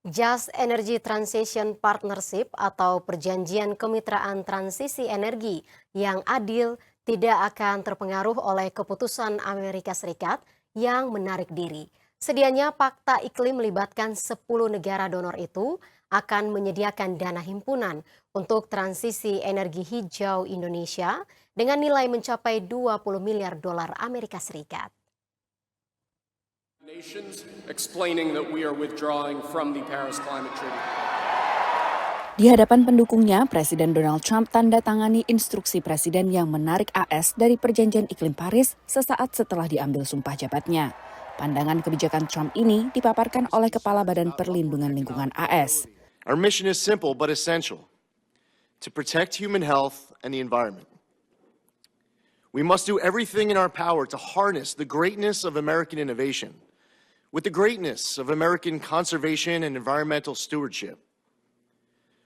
Just Energy Transition Partnership atau perjanjian kemitraan transisi energi yang adil tidak akan terpengaruh oleh keputusan Amerika Serikat yang menarik diri. Sedianya Fakta Iklim melibatkan 10 negara donor itu akan menyediakan dana himpunan untuk transisi energi hijau Indonesia dengan nilai mencapai 20 miliar dolar Amerika Serikat. Nations explaining that we are withdrawing from the Paris Climate Treaty. Di hadapan pendukungnya, Presiden Donald Trump tanda tangani instruksi presiden yang menarik AS dari perjanjian iklim Paris sesaat setelah diambil sumpah jabatnya. Pandangan kebijakan Trump ini dipaparkan oleh Kepala Badan Perlindungan Lingkungan AS. Our mission is simple but essential: to protect human health and the environment. We must do everything in our power to harness the greatness of American innovation with the greatness of American conservation and environmental stewardship.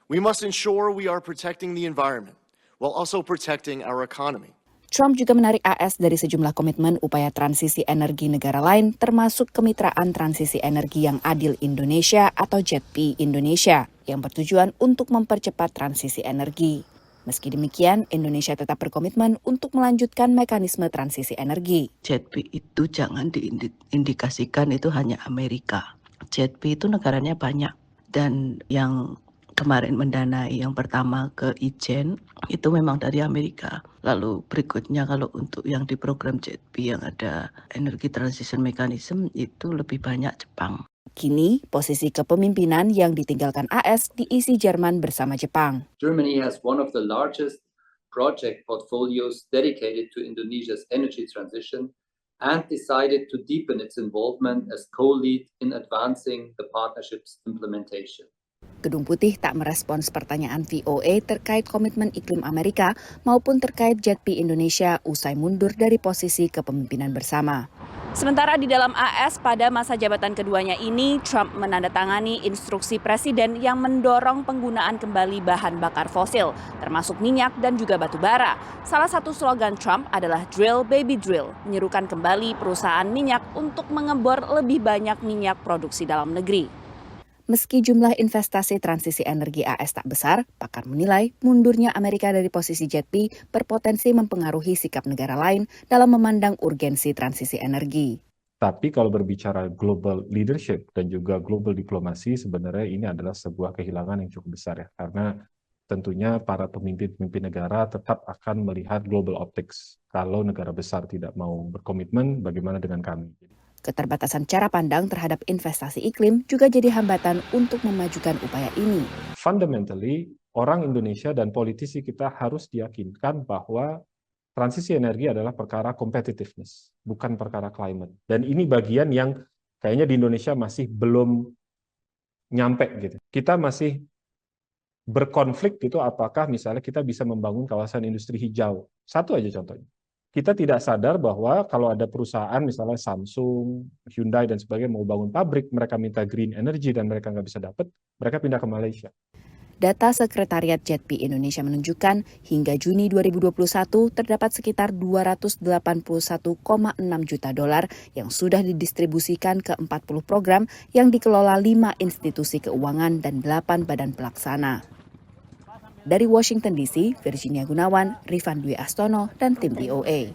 We must ensure we are protecting the environment while also protecting our economy. Trump juga menarik AS dari sejumlah komitmen upaya transisi energi negara lain, termasuk Kemitraan Transisi Energi yang Adil Indonesia atau JETP Indonesia, yang bertujuan untuk mempercepat transisi energi. Meski demikian, Indonesia tetap berkomitmen untuk melanjutkan mekanisme transisi energi. JETP itu jangan diindikasikan itu hanya Amerika. JETP itu negaranya banyak, dan yang kemarin mendanai yang pertama ke Ijen itu memang dari Amerika. Lalu berikutnya kalau untuk yang di program JETP yang ada Energy Transition Mechanism itu lebih banyak Jepang. Kini, posisi kepemimpinan yang ditinggalkan AS diisi Jerman bersama Jepang. Germany has one of the largest project portfolios dedicated to Indonesia's energy transition and decided to deepen its involvement as co-lead in advancing the partnership's implementation. Gedung Putih tak merespons pertanyaan VOA terkait komitmen iklim Amerika maupun terkait JETP Indonesia usai mundur dari posisi kepemimpinan bersama. Sementara di dalam AS pada masa jabatan keduanya ini, Trump menandatangani instruksi presiden yang mendorong penggunaan kembali bahan bakar fosil, termasuk minyak dan juga batu bara. Salah satu slogan Trump adalah Drill Baby Drill, menyerukan kembali perusahaan minyak untuk mengebor lebih banyak minyak produksi dalam negeri. Meski jumlah investasi transisi energi AS tak besar, pakar menilai mundurnya Amerika dari posisi JETP berpotensi mempengaruhi sikap negara lain dalam memandang urgensi transisi energi. Tapi kalau berbicara global leadership dan juga global diplomasi, sebenarnya ini adalah sebuah kehilangan yang cukup besar ya. Karena tentunya para pemimpin-pemimpin negara tetap akan melihat global optics. Kalau negara besar tidak mau berkomitmen, bagaimana dengan kami? Keterbatasan cara pandang terhadap investasi iklim juga jadi hambatan untuk memajukan upaya ini. Fundamentally, orang Indonesia dan politisi kita harus diyakinkan bahwa transisi energi adalah perkara competitiveness, bukan perkara climate. Dan ini bagian yang kayaknya di Indonesia masih belum nyampe gitu. Kita masih berkonflik gitu apakah misalnya kita bisa membangun kawasan industri hijau. Satu aja contohnya. Kita tidak sadar bahwa kalau ada perusahaan misalnya Samsung, Hyundai dan sebagainya mau bangun pabrik, mereka minta green energy dan mereka nggak bisa dapat, mereka pindah ke Malaysia. Data Sekretariat JETP Indonesia menunjukkan hingga Juni 2021 terdapat sekitar 281,6 juta dolar yang sudah didistribusikan ke 40 program yang dikelola 5 institusi keuangan dan 8 badan pelaksana. Dari Washington DC, Virginia Gunawan, Rifan Dwi Astono, dan tim VOA.